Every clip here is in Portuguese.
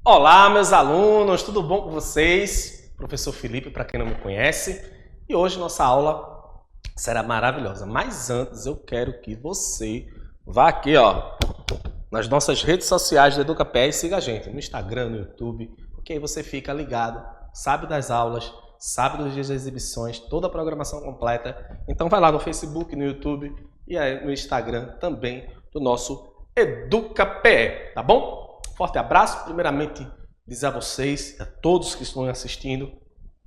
Olá, meus alunos, tudo bom com vocês? Professor Felipe, para quem não me conhece, e hoje nossa aula será maravilhosa. Mas antes eu quero que você vá aqui, ó, nas nossas redes sociais do EducaPé e siga a gente no Instagram, no YouTube, porque aí você fica ligado, sabe das aulas, sabe dos dias das exibições, toda a programação completa. Então vai lá no Facebook, no YouTube e aí no Instagram também do nosso EducaPé, tá bom? Forte abraço. Primeiramente, dizer a vocês, a todos que estão assistindo,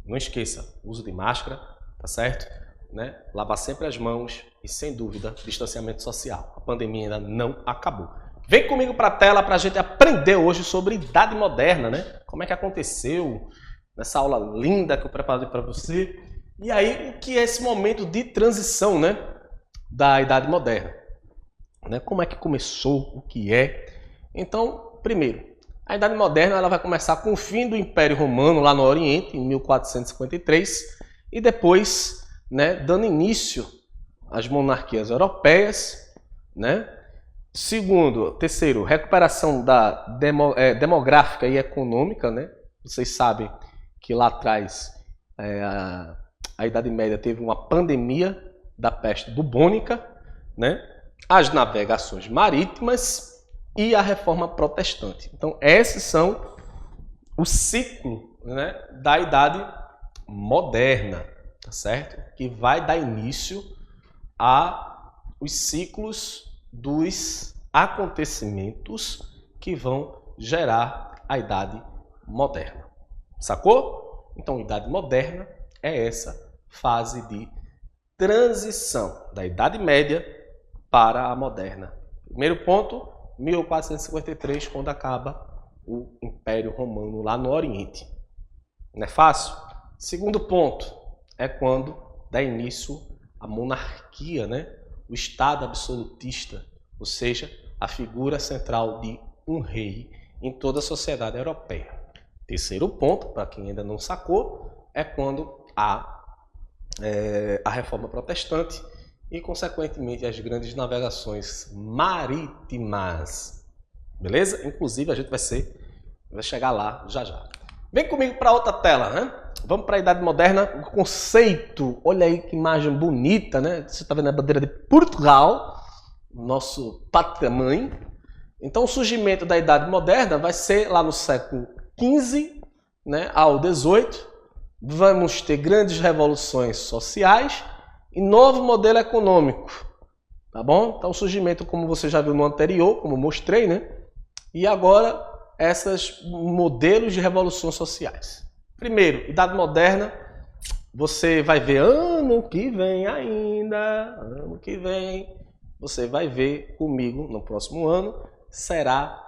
não esqueça, uso de máscara, tá certo? Né? Lavar sempre as mãos e, sem dúvida, distanciamento social. A pandemia ainda não acabou. Vem comigo para a tela para a gente aprender hoje sobre Idade Moderna, né? Como é que aconteceu nessa aula linda que eu preparei para você. E aí, o que é esse momento de transição, né, da Idade Moderna? Né? Como é que começou, o que é? Então, primeiro, a Idade Moderna ela vai começar com o fim do Império Romano lá no Oriente, em 1453, e depois, né, dando início às monarquias europeias, né? Terceiro, recuperação demográfica e econômica, né? Vocês sabem que lá atrás a Idade Média teve uma pandemia da peste bubônica, né? As navegações marítimas e a reforma protestante. Então, esses são o ciclo, né, da Idade Moderna, tá certo? Que vai dar início aos ciclos dos acontecimentos que vão gerar a Idade Moderna. Sacou? Então, a Idade Moderna é essa fase de transição da Idade Média para a Moderna. Primeiro ponto, 1453, quando acaba o Império Romano lá no Oriente. Não é fácil? Segundo ponto, é quando dá início a monarquia, né? O Estado absolutista, ou seja, a figura central de um rei em toda a sociedade europeia. Terceiro ponto, para quem ainda não sacou, é quando há a reforma protestante e, consequentemente, as grandes navegações marítimas. Beleza? Inclusive, a gente vai chegar lá já já. Vem comigo para outra tela, né? Vamos para a Idade Moderna. O conceito, olha aí que imagem bonita, né? Você está vendo a bandeira de Portugal, nosso pátria-mãe. Então, o surgimento da Idade Moderna vai ser lá no século XV, né, ao XVIII. Vamos ter grandes revoluções sociais e novo modelo econômico, tá bom? Então, o surgimento, como você já viu no anterior, como eu mostrei, né? E agora, esses modelos de revoluções sociais. Primeiro, Idade Moderna, você vai ver ano que vem ainda, ano que vem, você vai ver comigo no próximo ano, será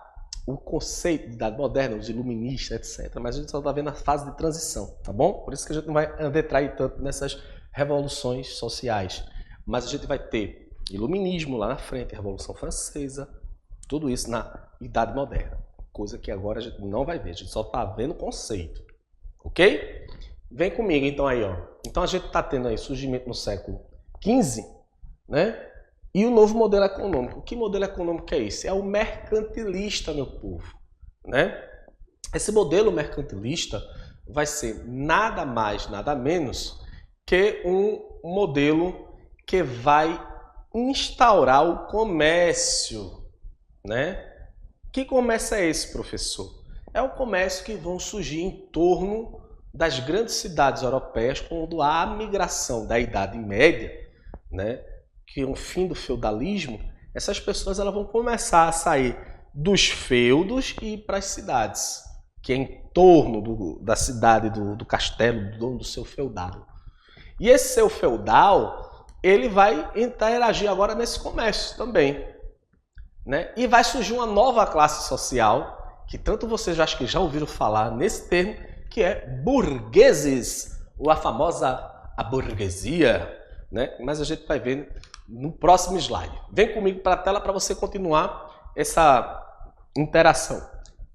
o conceito de Idade Moderna, os iluministas, etc. Mas a gente só está vendo a fase de transição, tá bom? Por isso que a gente não vai adentrar tanto nessas revoluções sociais. Mas a gente vai ter iluminismo lá na frente, Revolução Francesa, tudo isso na Idade Moderna. Coisa que agora a gente não vai ver, a gente só está vendo o conceito. Ok? Vem comigo então aí, ó. Então a gente está tendo aí surgimento no século XV, né? E o novo modelo econômico. Que modelo econômico é esse? É o mercantilista, meu povo, né? Esse modelo mercantilista vai ser nada mais, nada menos que um modelo que vai instaurar o comércio, né? Que comércio é esse, professor? É o comércio que vão surgir em torno das grandes cidades europeias quando há a migração da Idade Média, né? Que é o fim do feudalismo. Essas pessoas elas vão começar a sair dos feudos e ir para as cidades, que é em torno da cidade, do castelo, do dono do seu feudal. E esse seu feudal, ele vai interagir agora nesse comércio também, né? E vai surgir uma nova classe social, que tanto vocês acho que já ouviram falar nesse termo, que é burgueses, ou a famosa a burguesia, né? Mas a gente vai ver no próximo slide. Vem comigo para a tela para você continuar essa interação.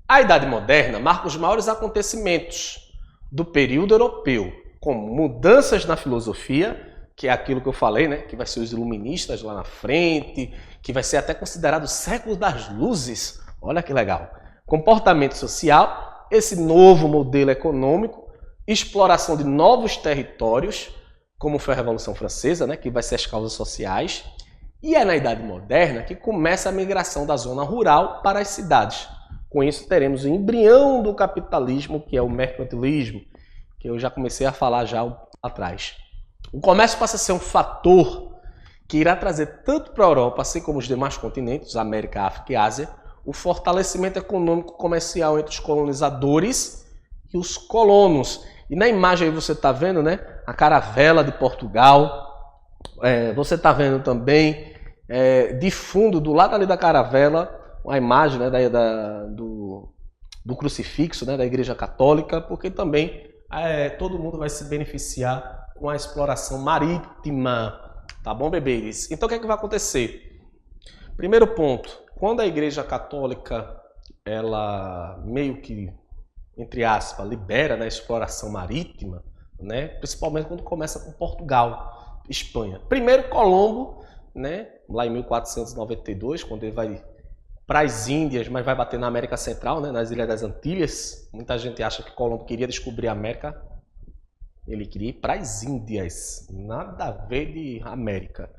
A Idade Moderna marca os maiores acontecimentos do período europeu, como mudanças na filosofia, que é aquilo que eu falei, né? Que vai ser os iluministas lá na frente, que vai ser até considerado o século das luzes. Olha que legal. comportamento social, esse novo modelo econômico, exploração de novos territórios, como foi a Revolução Francesa, né, que vai ser as causas sociais, e é na Idade Moderna que começa a migração da zona rural para as cidades. Com isso teremos o embrião do capitalismo, que é o mercantilismo, que eu já comecei a falar já atrás. O comércio passa a ser um fator que irá trazer tanto para a Europa, assim como os demais continentes, América, África e Ásia, o fortalecimento econômico comercial entre os colonizadores e os colonos. E na imagem aí você está vendo, né, a caravela de Portugal. Você está vendo também, de fundo, do lado ali da caravela, a imagem, né, do crucifixo, né, da Igreja Católica, porque também todo mundo vai se beneficiar com a exploração marítima. Tá bom, bebês? Então o que é que vai acontecer? Primeiro ponto, quando a Igreja Católica, ela meio que, entre aspas, libera, né, a exploração marítima, né, principalmente quando começa com Portugal, Espanha. Primeiro Colombo, né, lá em 1492, quando ele vai para as Índias, mas vai bater na América Central, né, nas Ilhas das Antilhas. Muita gente acha que Colombo queria descobrir a América. Ele queria ir para as Índias, nada a ver de América.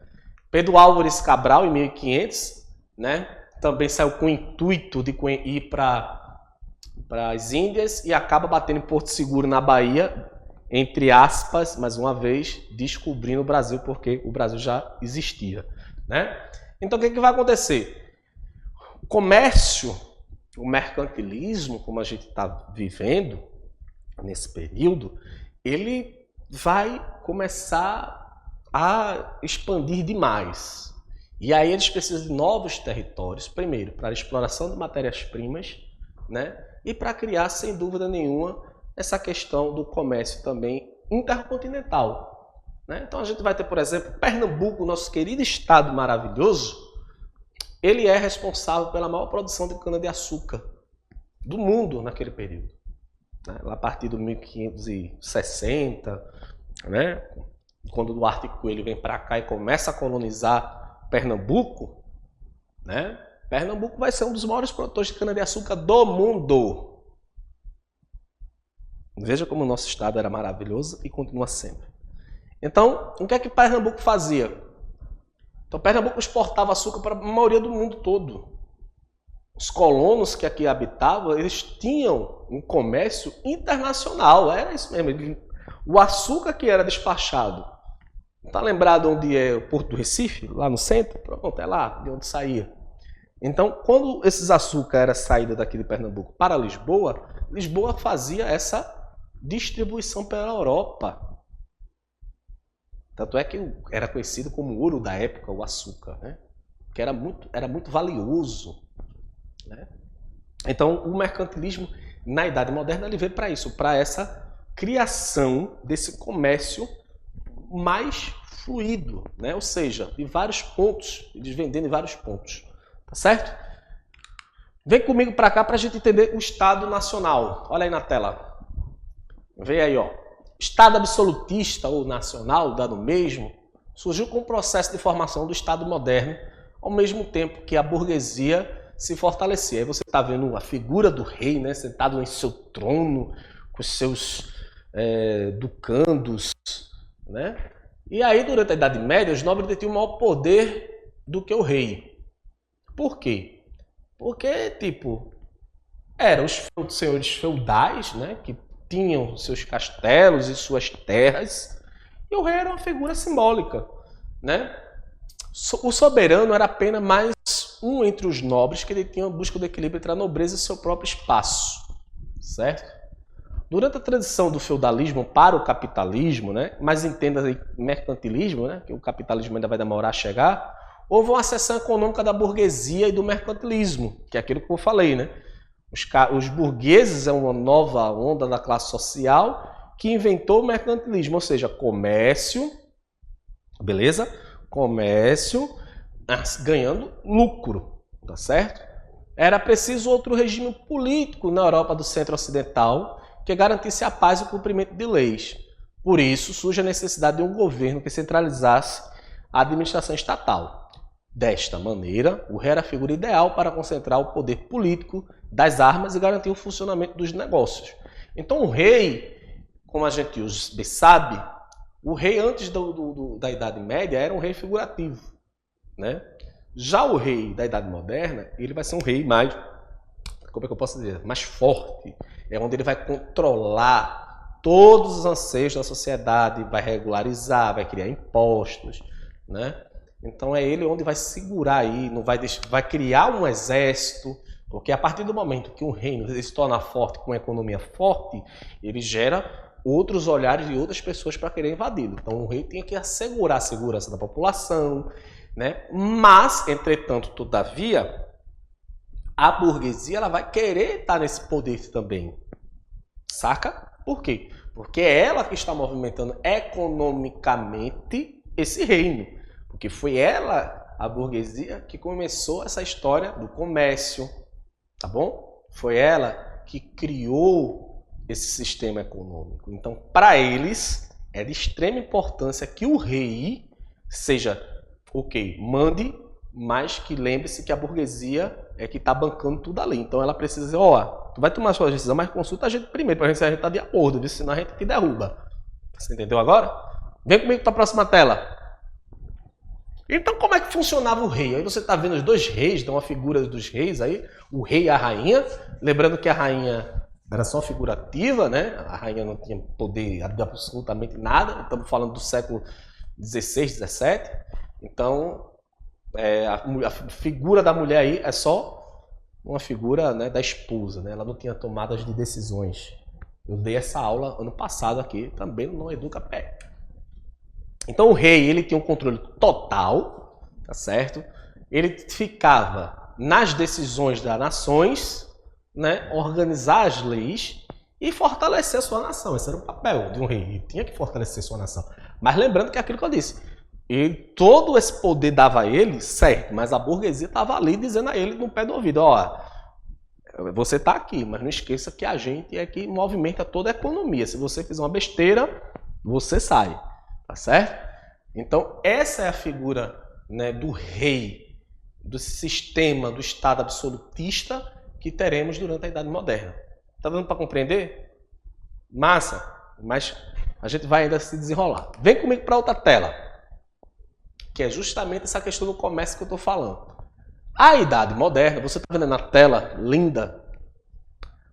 Pedro Álvares Cabral, em 1500, né, também saiu com o intuito de ir para as Índias e acaba batendo em Porto Seguro, na Bahia, entre aspas, mais uma vez, descobrindo o Brasil, porque o Brasil já existia, né? Então o que vai acontecer? O comércio, o mercantilismo, como a gente está vivendo nesse período, ele vai começar a expandir demais. E aí eles precisam de novos territórios, primeiro, para a exploração de matérias-primas, né? E para criar, sem dúvida nenhuma, essa questão do comércio também intercontinental, né? Então a gente vai ter, por exemplo, Pernambuco, nosso querido estado maravilhoso, ele é responsável pela maior produção de cana-de-açúcar do mundo naquele período, né? Lá a partir do 1560, né? Quando Duarte Coelho vem para cá e começa a colonizar Pernambuco, né? Pernambuco vai ser um dos maiores produtores de cana-de-açúcar do mundo. Veja como o nosso estado era maravilhoso e continua sendo. Então, o que é que Pernambuco fazia? Então, Pernambuco exportava açúcar para a maioria do mundo todo. Os colonos que aqui habitavam, eles tinham um comércio internacional, era isso mesmo. O açúcar que era despachado, está lembrado onde é o Porto do Recife? Lá no centro? Pronto, é lá de onde saía. Então, quando esses açúcar era saída daqui de Pernambuco para Lisboa, Lisboa fazia essa distribuição pela Europa. Tanto é que era conhecido como ouro da época, o açúcar, né? Que era muito valioso, né? Então, o mercantilismo, na Idade Moderna, ele veio para isso, para essa criação desse comércio mais fluido, né? Ou seja, de vários pontos, eles vendendo em vários pontos, tá certo? Vem comigo para cá para a gente entender o Estado Nacional. Olha aí na tela. Vem aí, ó. Estado absolutista ou nacional, dado mesmo, surgiu com o processo de formação do Estado moderno, ao mesmo tempo que a burguesia se fortalecia. Aí você está vendo a figura do rei, né, sentado em seu trono, com seus ducandos, né? E aí, durante a Idade Média, os nobres detinham maior poder do que o rei. Por quê? Porque, tipo, eram os senhores feudais, né, que tinham seus castelos e suas terras, e o rei era uma figura simbólica, né? O soberano era apenas mais um entre os nobres que detinham a busca do equilíbrio entre a nobreza e seu próprio espaço, certo? Durante a transição do feudalismo para o capitalismo, né, mas entenda aí mercantilismo, né, que o capitalismo ainda vai demorar a chegar, houve uma seção econômica da burguesia e do mercantilismo, que é aquilo que eu falei, né? Os burgueses é uma nova onda da classe social que inventou o mercantilismo, ou seja, comércio, beleza? Comércio ganhando lucro, tá certo? Era preciso outro regime político na Europa do Centro-Ocidental que garantisse a paz e o cumprimento de leis. Por isso, surge a necessidade de um governo que centralizasse a administração estatal. Desta maneira, o rei era a figura ideal para concentrar o poder político das armas e garantir o funcionamento dos negócios. Então o rei, como a gente bem sabe, o rei antes da Idade Média era um rei figurativo, né? Já o rei da Idade Moderna, ele vai ser um rei mais, como é que eu posso dizer, mais forte, é onde ele vai controlar todos os anseios da sociedade, vai regularizar, vai criar impostos, né? Então é ele onde vai segurar aí, não vai criar um exército, porque a partir do momento que um reino se torna forte, com uma economia forte, ele gera outros olhares de outras pessoas para querer invadi-lo. Então o rei tem que assegurar a segurança da população, né? Mas, entretanto, todavia, a burguesia ela vai querer estar nesse poder também. Saca? Por quê? Porque é ela que está movimentando economicamente esse reino. Porque foi ela, a burguesia, que começou essa história do comércio. Tá bom? Foi ela que criou esse sistema econômico. Então, para eles, é de extrema importância que o rei seja, mande, mas que lembre-se que a burguesia é que está bancando tudo ali. Então, ela precisa dizer, tu vai tomar sua decisão, mas consulta a gente primeiro, para a gente se a gente está de acordo, senão a gente te derruba. Você entendeu agora? Vem comigo para a próxima tela. Então, como é que funcionava o rei? Aí você está vendo os dois reis, dá uma figura dos reis aí, o rei e a rainha. Lembrando que a rainha era só figurativa, né? A rainha não tinha poder de absolutamente nada. Estamos falando do século XVI, XVII. Então, a figura da mulher aí é só uma figura, né, da esposa, né? Ela não tinha tomadas de decisões. Eu dei essa aula ano passado aqui, também no Não Educa Pé. Então o rei, ele tinha um controle total, tá certo? Ele ficava nas decisões das nações, né? Organizar as leis e fortalecer a sua nação. Esse era o papel de um rei, ele tinha que fortalecer sua nação. Mas lembrando que é aquilo que eu disse, todo esse poder dava a ele, certo, mas a burguesia estava ali dizendo a ele no pé do ouvido, você está aqui, mas não esqueça que a gente é que movimenta toda a economia. Se você fizer uma besteira, você sai. Tá certo? Então, essa é a figura, né, do rei, do sistema, do Estado absolutista que teremos durante a Idade Moderna. Tá dando para compreender? Massa! Mas a gente vai ainda se desenrolar. Vem comigo para outra tela, que é justamente essa questão do comércio que eu estou falando. A Idade Moderna, você está vendo na tela, linda,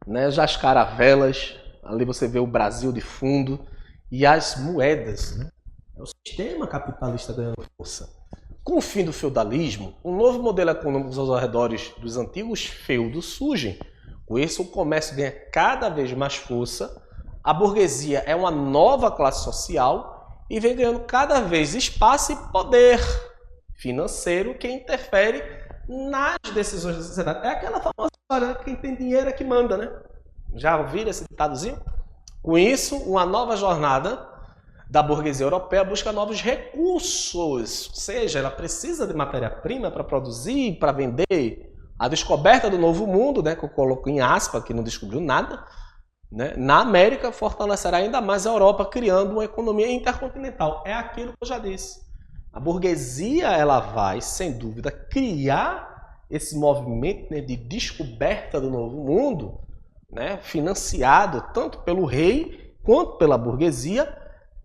né, já as caravelas, ali você vê o Brasil de fundo e as moedas, né? É o sistema capitalista ganhando força. Com o fim do feudalismo, um novo modelo econômico aos arredores dos antigos feudos surge. Com isso, o comércio ganha cada vez mais força, a burguesia é uma nova classe social e vem ganhando cada vez espaço e poder financeiro que interfere nas decisões da sociedade. É aquela famosa história, quem tem dinheiro é que manda, né? Já ouviram esse ditadozinho? Com isso, uma nova jornada da burguesia europeia busca novos recursos, ou seja, ela precisa de matéria-prima para produzir, para vender. A descoberta do novo mundo, né, que eu coloco em aspas, que não descobriu nada, né, na América fortalecerá ainda mais a Europa, criando uma economia intercontinental. É aquilo que eu já disse. A burguesia ela vai, sem dúvida, criar esse movimento, né, de descoberta do novo mundo, né, financiado tanto pelo rei quanto pela burguesia,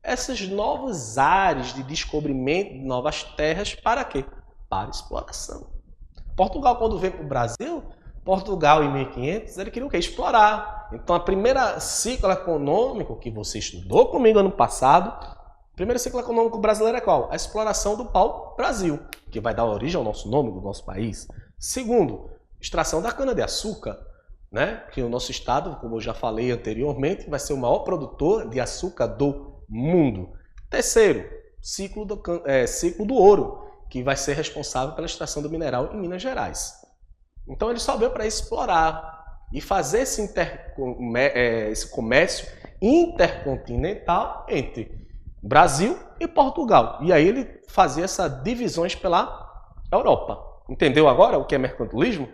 esses novos ares de descobrimento de novas terras para quê? Para exploração. Portugal, quando veio para o Brasil, Portugal em 1500, ele queria o quê? Explorar. Então, a primeira ciclo econômico que você estudou comigo ano passado, o primeiro ciclo econômico brasileiro é qual? A exploração do pau-brasil, que vai dar origem ao nosso nome do nosso país. Segundo, extração da cana-de-açúcar, né? Que o nosso estado, como eu já falei anteriormente, vai ser o maior produtor de açúcar do mundo. Terceiro, ciclo do ouro, que vai ser responsável pela extração do mineral em Minas Gerais. Então ele só veio para explorar e fazer esse comércio intercontinental entre Brasil e Portugal. E aí ele fazia essas divisões pela Europa. Entendeu agora o que é mercantilismo?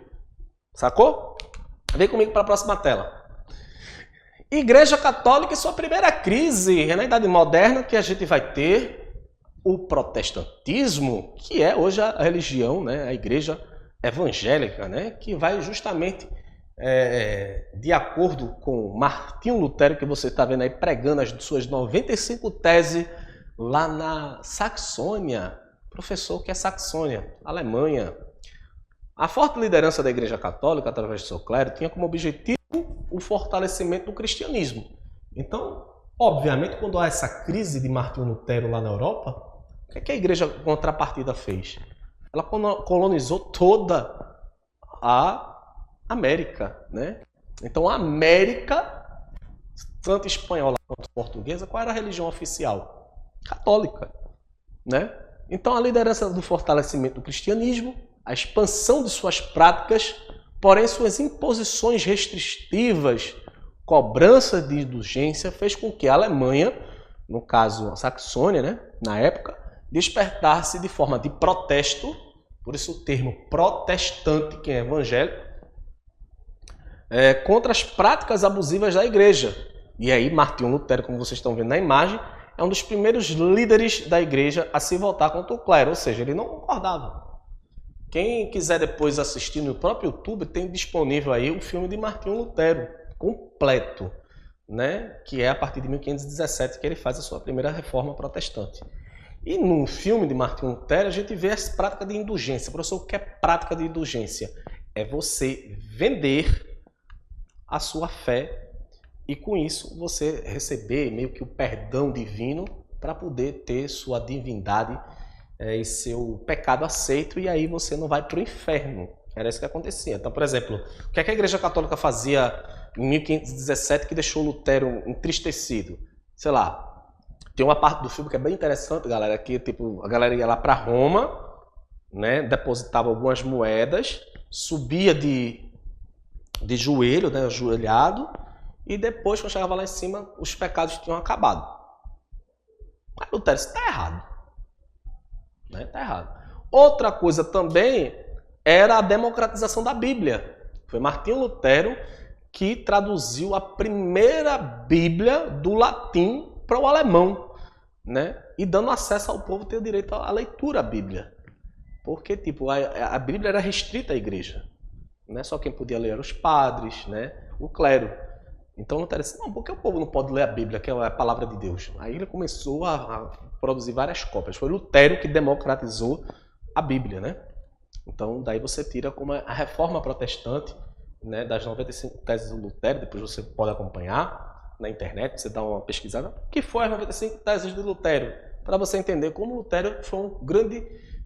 Sacou? Vem comigo para a próxima tela. Igreja Católica e sua primeira crise. É na Idade Moderna que a gente vai ter o protestantismo, que é hoje a religião, né, a igreja evangélica, né, que vai justamente de acordo com Martinho Lutero, que você está vendo aí pregando as suas 95 teses lá na Saxônia, professor que é Saxônia, Alemanha. A forte liderança da Igreja Católica, através do seu clero, tinha como objetivo o fortalecimento do cristianismo. Então, obviamente, quando há essa crise de Martinho Lutero lá na Europa, o que a Igreja contrapartida fez? Ela colonizou toda a América, né? Então, a América, tanto espanhola quanto portuguesa, qual era a religião oficial? Católica, né? Então, a liderança do fortalecimento do cristianismo, a expansão de suas práticas, porém suas imposições restritivas, cobrança de indulgência, fez com que a Alemanha, no caso a Saxônia, né, na época, despertasse de forma de protesto, por isso o termo protestante, que é evangélico, contra as práticas abusivas da igreja. E aí Martinho Lutero, como vocês estão vendo na imagem, é um dos primeiros líderes da igreja a se voltar contra o clero, ou seja, ele não concordava. Quem quiser depois assistir no próprio YouTube, tem disponível aí o filme de Martinho Lutero, completo, né? Que é a partir de 1517 que ele faz a sua primeira reforma protestante. E no filme de Martinho Lutero, a gente vê as práticas de indulgência. Professor, o que é prática de indulgência? É você vender a sua fé e com isso você receber meio que o perdão divino para poder ter sua divindade e seu pecado aceito, e aí você não vai para o inferno. Era isso que acontecia. Então, por exemplo, o que a Igreja Católica fazia em 1517 que deixou Lutero entristecido? Sei lá, tem uma parte do filme que é bem interessante, galera, que tipo, a galera ia lá para Roma, né, depositava algumas moedas, subia de joelho, né, ajoelhado, e depois, quando chegava lá em cima, os pecados tinham acabado. Mas Lutero, isso está errado. Né? Tá errado. Outra coisa também era a democratização da Bíblia. Foi Martinho Lutero que traduziu a primeira Bíblia do latim para o alemão, né? E dando acesso ao povo ter o direito à leitura da Bíblia. Porque tipo, a Bíblia era restrita à igreja. Né? Só quem podia ler eram os padres, né? O clero. Então Lutero disse, não, por que o povo não pode ler a Bíblia, que é a palavra de Deus? Aí ele começou a produzir várias cópias. Foi Lutero que democratizou a Bíblia, né? Então daí você tira como a reforma protestante, né, das 95 teses do Lutero, depois você pode acompanhar na internet, você dá uma pesquisada, que foi as 95 teses de Lutero, para você entender como Lutero foi uma grande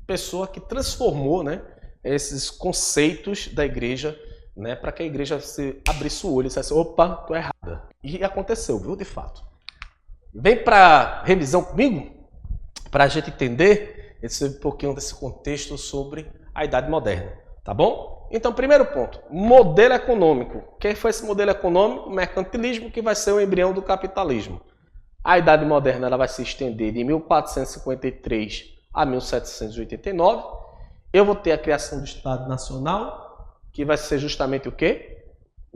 pessoa que transformou, né, esses conceitos da igreja, né, para que a igreja se abrisse o olho e dissesse, opa, tô errada. E aconteceu, viu, de fato. Vem para revisão comigo, para a gente entender um pouquinho desse contexto sobre a Idade Moderna, tá bom? Então, primeiro ponto, modelo econômico. Quem foi esse modelo econômico? O mercantilismo, que vai ser o embrião do capitalismo. A Idade Moderna ela vai se estender de 1453 a 1789. Eu vou ter a criação do Estado Nacional, que vai ser justamente o quê?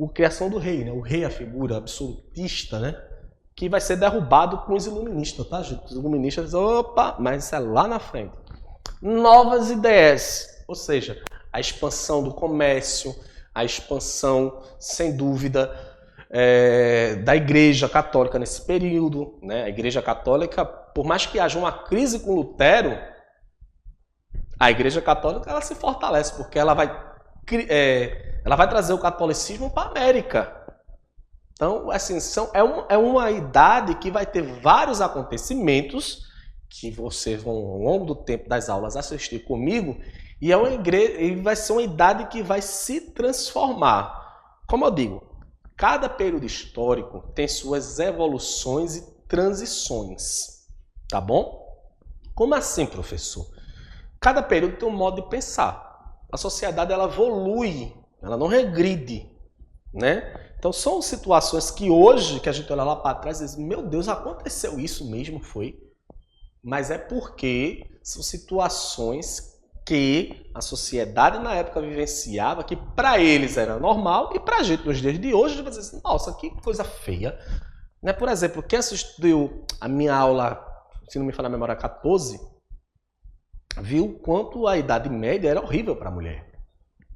A criação do rei, né? O rei, a figura absolutista, né? Que vai ser derrubado com os iluministas, tá, gente? Os iluministas dizem, opa, mas isso é lá na frente. Novas ideias, ou seja, a expansão do comércio, a expansão, sem dúvida, da Igreja Católica nesse período, né? A Igreja Católica, por mais que haja uma crise com Lutero, a Igreja Católica ela se fortalece, porque ela vai trazer o catolicismo para a América. Então, assim, é uma idade que vai ter vários acontecimentos que vocês vão, ao longo do tempo das aulas, assistir comigo, e vai ser uma idade que vai se transformar. Como eu digo, cada período histórico tem suas evoluções e transições. Tá bom? Como assim, professor? Cada período tem um modo de pensar. A sociedade ela evolui, ela não regride, né? Então são situações que hoje, que a gente olha lá para trás e diz, meu Deus, aconteceu isso mesmo, foi? Mas é porque são situações que a sociedade na época vivenciava, que para eles era normal, e para a gente nos dias de hoje, vai dizer assim, nossa, que coisa feia. Né? Por exemplo, quem assistiu a minha aula, se não me falar a memória, 14, viu quanto a Idade Média era horrível para a mulher.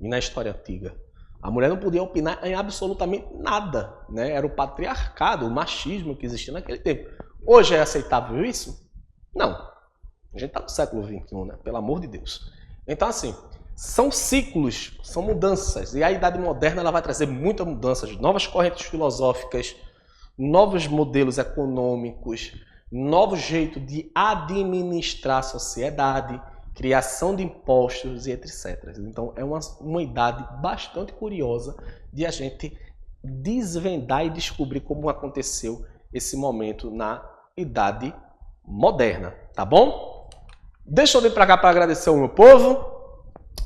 E na história antiga. A mulher não podia opinar em absolutamente nada, né? Era o patriarcado, o machismo que existia naquele tempo. Hoje é aceitável isso? Não. A gente está no século XXI, né? Pelo amor de Deus. Então, assim, são ciclos, são mudanças. E a Idade Moderna ela vai trazer muitas mudanças, novas correntes filosóficas, novos modelos econômicos, novo jeito de administrar a sociedade, criação de impostos e etc. Então, é uma idade bastante curiosa de a gente desvendar e descobrir como aconteceu esse momento na Idade Moderna, tá bom? Deixa eu vir para cá para agradecer ao meu povo.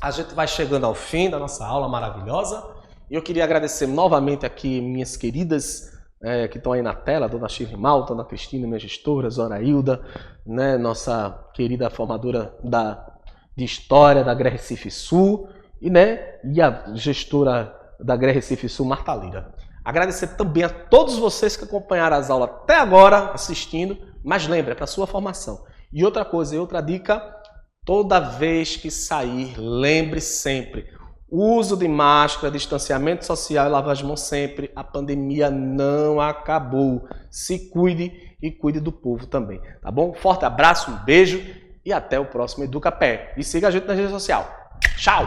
A gente vai chegando ao fim da nossa aula maravilhosa. E eu queria agradecer novamente aqui minhas queridas que estão aí na tela, Dona Shirley Malta, Dona Cristina, minha gestora, Zorailda, né, nossa querida formadora de História da GRE Recife Sul, e a gestora da GRE Recife Sul, Marta Lira. Agradecer também a todos vocês que acompanharam as aulas até agora, assistindo, mas lembre, é para a sua formação. E outra coisa, e outra dica, toda vez que sair, lembre sempre, uso de máscara, distanciamento social e lavagem de mãos sempre. A pandemia não acabou. Se cuide e cuide do povo também, tá bom? Forte abraço, um beijo e até o próximo EducaPé. E siga a gente nas redes sociais. Tchau!